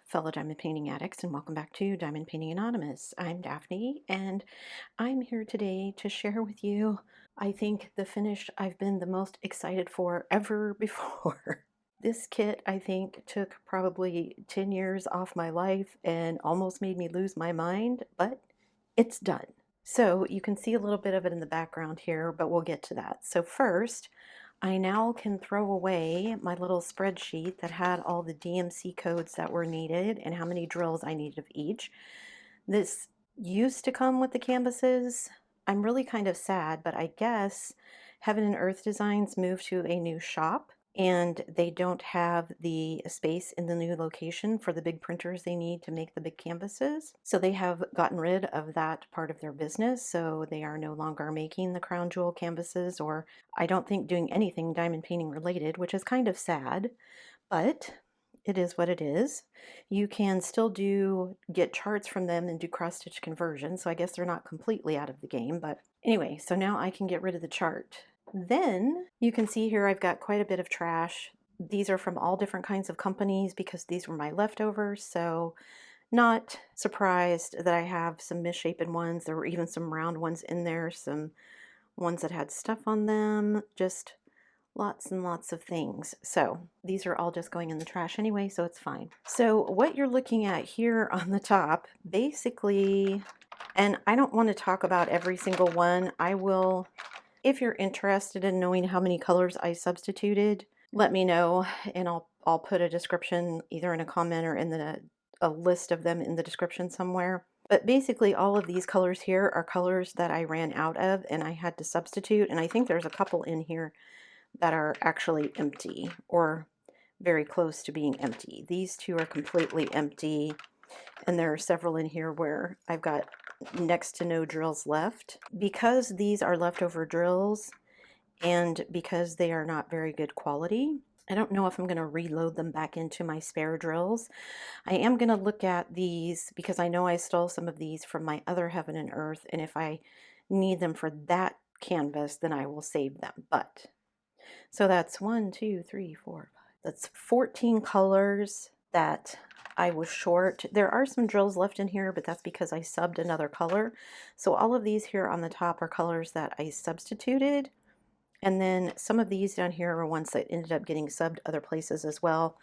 fellow diamond painting addicts, and welcome back to Diamond Painting Anonymous. I'm Daphne, and I'm here today to share with you, I think, the finish I've been the most excited for ever before. This kit, I think, took probably 10 years off my life and almost made me lose my mind, but it's done. So you can see a little bit of it in the background here, but we'll get to that. So first, I now can throw away my little spreadsheet that had all the DMC codes that were needed and how many drills I needed of each. This used to come with the canvases. I'm really kind of sad, but I guess Heaven and Earth Designs moved to a new shop and they don't have the space in the new location for the big printers they need to make the big canvases. So they have gotten rid of that part of their business. So they are no longer making the crown jewel canvases, or I don't think doing anything diamond painting related, which is kind of sad, but it is what it is. You can still get charts from them and do cross-stitch conversion, so I guess they're not completely out of the game, but anyway, so now I can get rid of the chart. Then you can see here I've got quite a bit of trash. These are from all different kinds of companies because these were my leftovers, so not surprised that I have some misshapen ones. There were even some round ones in there, some ones that had stuff on them, just lots and lots of things. So these are all just going in the trash anyway, so it's fine. So what you're looking at here on the top, basically, and I don't want to talk about every single one. I will, if you're interested in knowing how many colors I substituted, let me know and I'll put a description either in a comment or in a list of them in the description somewhere. But basically all of these colors here are colors that I ran out of and I had to substitute, and I think there's a couple in here that are actually empty or very close to being empty. These two are completely empty, and there are several in here where I've got next to no drills left. Because these are leftover drills and because they are not very good quality, I don't know if I'm going to reload them back into my spare drills. I am going to look at these because I know I stole some of these from my other Heaven and Earth, and if I need them for that canvas, then I will save them. But so that's 1, 2, 3, 4, 5. That's 14 colors that I was short. There are some drills left in here, but that's because I subbed another color. So all of these here on the top are colors that I substituted. And then some of these down here are ones that ended up getting subbed other places as well.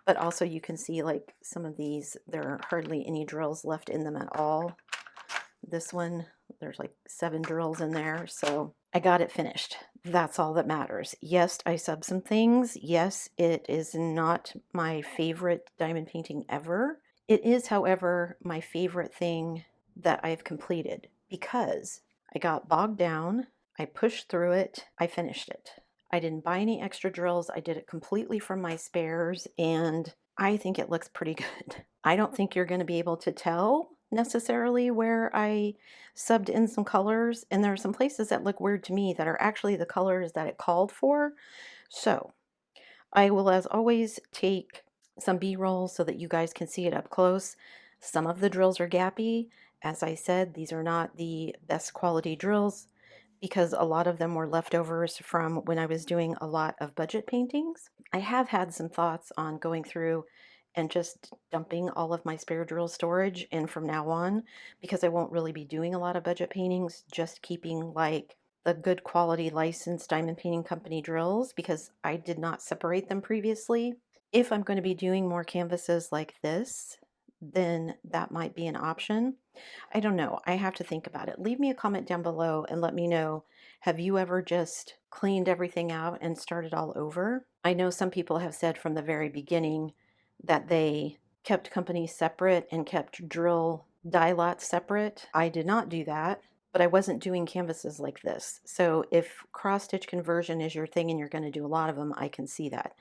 But also you can see like some of these, there are hardly any drills left in them at all. This one, there's like 7 drills in there, so I got it finished. That's all that matters. Yes, I subbed some things. Yes, it is not my favorite diamond painting ever. It is, however, my favorite thing that I've completed because I got bogged down, I pushed through it, I finished it. I didn't buy any extra drills. I did it completely from my spares, and I think it looks pretty good. I don't think you're going to be able to tell necessarily where I subbed in some colors, and there are some places that look weird to me that are actually the colors that it called for. So I will, as always, take some B-roll so that you guys can see it up close. Some of the drills are gappy. As I said, these are not the best quality drills because a lot of them were leftovers from when I was doing a lot of budget paintings. I have had some thoughts on going through and just dumping all of my spare drill storage in from now on, because I won't really be doing a lot of budget paintings, just keeping like the good quality licensed diamond painting company drills because I did not separate them previously. If I'm going to be doing more canvases like this, then that might be an option. I don't know. I have to think about it. Leave me a comment down below and let me know, have you ever just cleaned everything out and started all over? I know some people have said from the very beginning that they kept companies separate and kept drill die lots separate. I did not do that, but I wasn't doing canvases like this. So if cross-stitch conversion is your thing and you're going to do a lot of them, I can see that.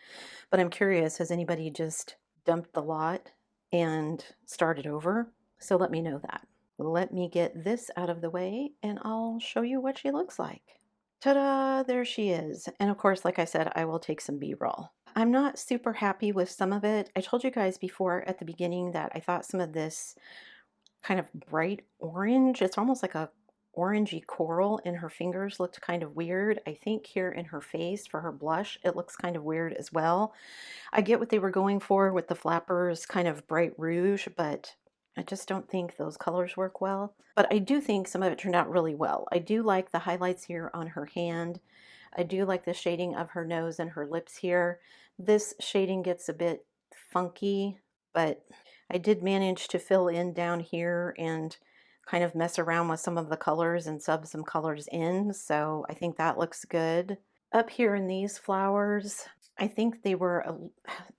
But I'm curious, has anybody just dumped the lot and started over? So let me know that. Let me get this out of the way and I'll show you what she looks like. Ta-da, there she is. And of course, like I said, I will take some B-roll. I'm not super happy with some of it. I told you guys before at the beginning that I thought some of this kind of bright orange, it's almost like a orangey coral in her fingers looked kind of weird. I think here in her face for her blush, it looks kind of weird as well. I get what they were going for with the flappers, kind of bright rouge, but I just don't think those colors work well. But I do think some of it turned out really well. I do like the highlights here on her hand. I do like the shading of her nose and her lips here. This shading gets a bit funky, but I did manage to fill in down here and kind of mess around with some of the colors and sub some colors in, so I think that looks good. Up here in these flowers, I think they were,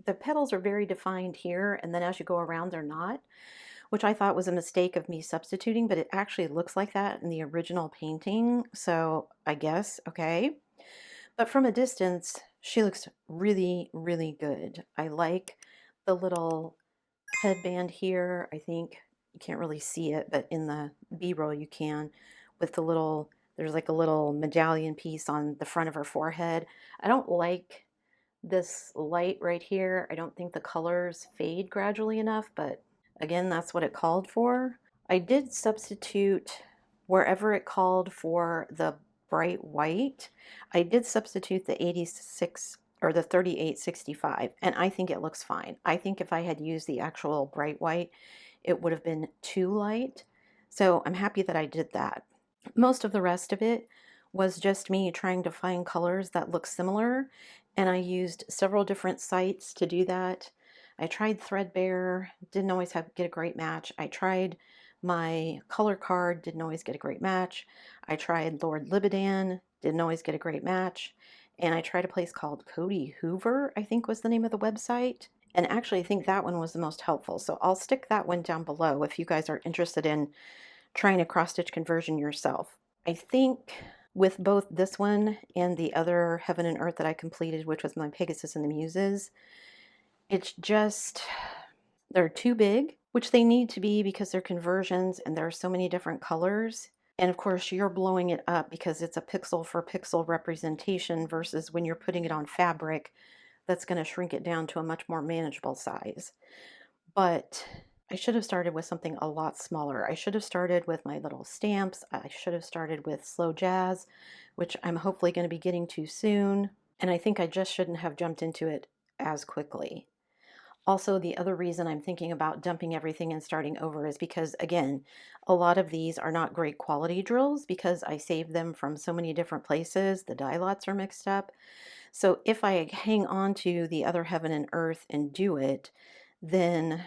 the petals are very defined here, and then as you go around, they're not, which I thought was a mistake of me substituting, but it actually looks like that in the original painting, so I guess, okay. But from a distance, she looks really, really good. I like the little headband here. I think you can't really see it, but in the B-roll you can, with the little, there's like a little medallion piece on the front of her forehead. I don't like this light right here. I don't think the colors fade gradually enough, but again, that's what it called for. I did substitute wherever it called for the bright white. I did substitute the 86 or the 3865, and I think it looks fine. I think if I had used the actual bright white, it would have been too light. So I'm happy that I did that. Most of the rest of it was just me trying to find colors that look similar, and I used several different sites to do that. I tried Threadbare, didn't always get a great match. I tried my color card, didn't always get a great match. I tried Lord Libidan, didn't always get a great match. And I tried a place called Cody Hoover, I think was the name of the website. And actually, I think that one was the most helpful. So I'll stick that one down below if you guys are interested in trying a cross-stitch conversion yourself. I think with both this one and the other Heaven and Earth that I completed, which was my Pegasus and the Muses, it's just, they're too big, which they need to be because they're conversions and there are so many different colors. And of course, you're blowing it up because it's a pixel for pixel representation versus when you're putting it on fabric, that's going to shrink it down to a much more manageable size. But I should have started with something a lot smaller. I should have started with my little stamps. I should have started with Slow Jazz, which I'm hopefully going to be getting to soon. And I think I just shouldn't have jumped into it as quickly. Also, the other reason I'm thinking about dumping everything and starting over is because, again, a lot of these are not great quality drills because I saved them from so many different places. The dye lots are mixed up. So if I hang on to the other Heaven and Earth and do it, then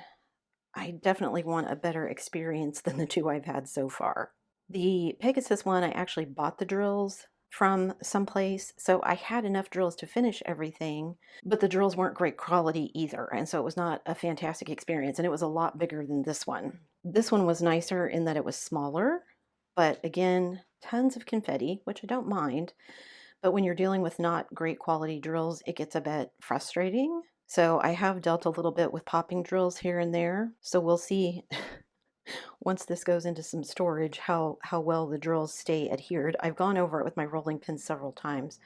I definitely want a better experience than the two I've had so far. The Pegasus one, I actually bought the drills from someplace, so I had enough drills to finish everything, but the drills weren't great quality either, and so it was not a fantastic experience, and it was a lot bigger than this one. This one was nicer in that it was smaller, but again, tons of confetti, which I don't mind, but when you're dealing with not great quality drills, it gets a bit frustrating. So I have dealt a little bit with popping drills here and there, so we'll see once this goes into some storage, how well the drills stay adhered. I've gone over it with my rolling pin several times,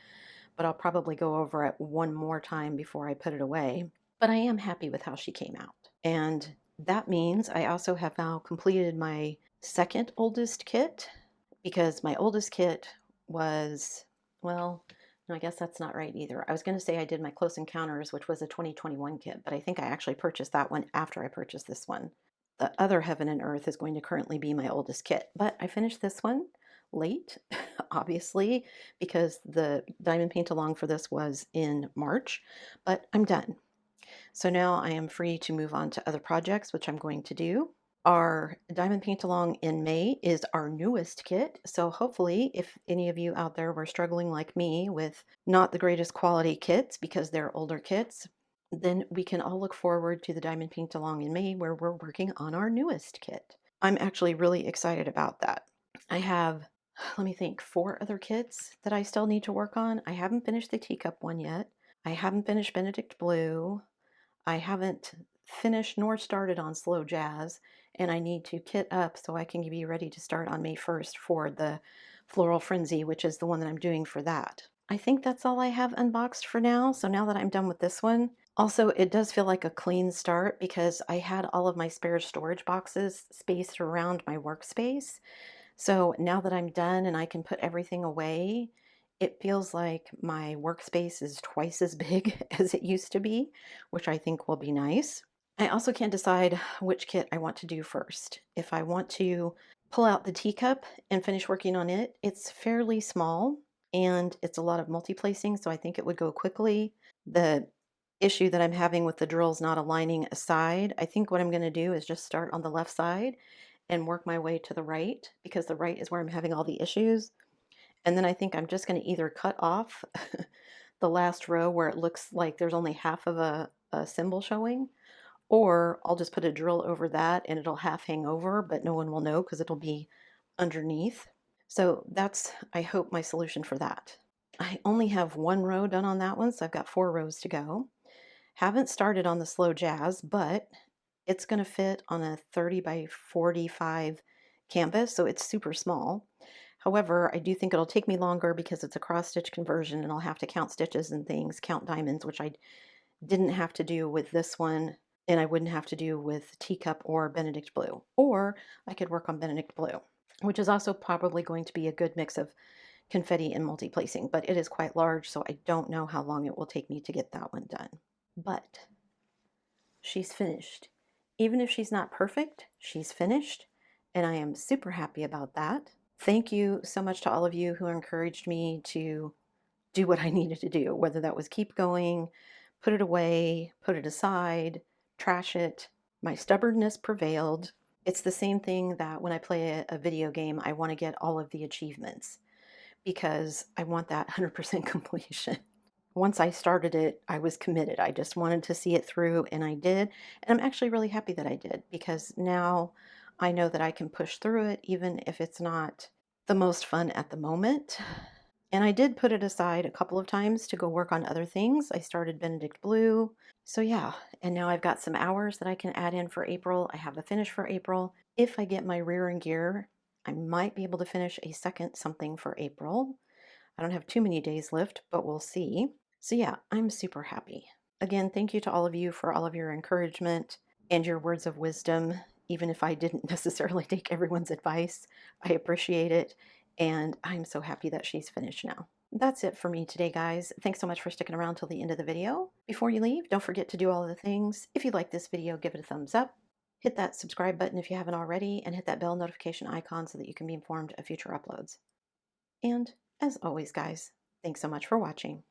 but I'll probably go over it one more time before I put it away. But I am happy with how she came out. And that means I also have now completed my second oldest kit, because my oldest kit was, well, no, I guess that's not right either. I was going to say I did my Close Encounters, which was a 2021 kit, but I think I actually purchased that one after I purchased this one. The other Heaven and Earth is going to currently be my oldest kit, but I finished this one late, obviously, because the Diamond Paint Along for this was in March, but I'm done. So now I am free to move on to other projects, which I'm going to do. Our Diamond Paint Along in May is our newest kit, so hopefully if any of you out there were struggling like me with not the greatest quality kits because they're older kits, then we can all look forward to the Diamond Paint Along in May where we're working on our newest kit. I'm actually really excited about that. I have, let me think, 4 other kits that I still need to work on. I haven't finished the teacup one yet. I haven't finished Benedict Blue. I haven't finished nor started on Slow Jazz, and I need to kit up so I can be ready to start on May 1st for the Floral Frenzy, which is the one that I'm doing for that. I think that's all I have unboxed for now, so now that I'm done with this one, also it does feel like a clean start because I had all of my spare storage boxes spaced around my workspace. So now that I'm done and I can put everything away, it feels like my workspace is twice as big as it used to be, which I think will be nice. I also can't decide which kit I want to do first. If I want to pull out the teacup and finish working on it, it's fairly small and it's a lot of multi-placing, so I think it would go quickly. The issue that I'm having with the drills not aligning aside, I think what I'm going to do is just start on the left side and work my way to the right because the right is where I'm having all the issues. And then I think I'm just going to either cut off the last row where it looks like there's only half of a symbol showing, or I'll just put a drill over that and it'll half hang over, but no one will know because it'll be underneath. So that's, I hope, my solution for that. I only have one row done on that one, so I've got 4 rows to go. Haven't started on the slow jazz, but it's going to fit on a 30 by 45 canvas, so it's super small. However, I do think it'll take me longer because it's a cross stitch conversion and I'll have to count stitches and things, count diamonds, which I didn't have to do with this one and I wouldn't have to do with Teacup or Benedict Blue. Or I could work on Benedict Blue, which is also probably going to be a good mix of confetti and multi-placing, but it is quite large, so I don't know how long it will take me to get that one done. But she's finished. Even if she's not perfect, she's finished, and I am super happy about that. Thank you so much to all of you who encouraged me to do what I needed to do, whether that was keep going, put it away, put it aside, trash it. My stubbornness prevailed. It's the same thing that when I play a video game, I want to get all of the achievements because I want that 100% completion. Once I started it, I was committed. I just wanted to see it through, and I did. And I'm actually really happy that I did because now I know that I can push through it, even if it's not the most fun at the moment. And I did put it aside a couple of times to go work on other things. I started Benedict Blue. So yeah, and now I've got some hours that I can add in for April. I have a finish for April. If I get my rear and gear, I might be able to finish a second something for April. I don't have too many days left, but we'll see. So yeah, I'm super happy. Again, thank you to all of you for all of your encouragement and your words of wisdom. Even if I didn't necessarily take everyone's advice, I appreciate it. And I'm so happy that she's finished now. That's it for me today, guys. Thanks so much for sticking around till the end of the video. Before you leave, don't forget to do all of the things. If you like this video, give it a thumbs up. Hit that subscribe button if you haven't already, and hit that bell notification icon so that you can be informed of future uploads. And as always, guys, thanks so much for watching.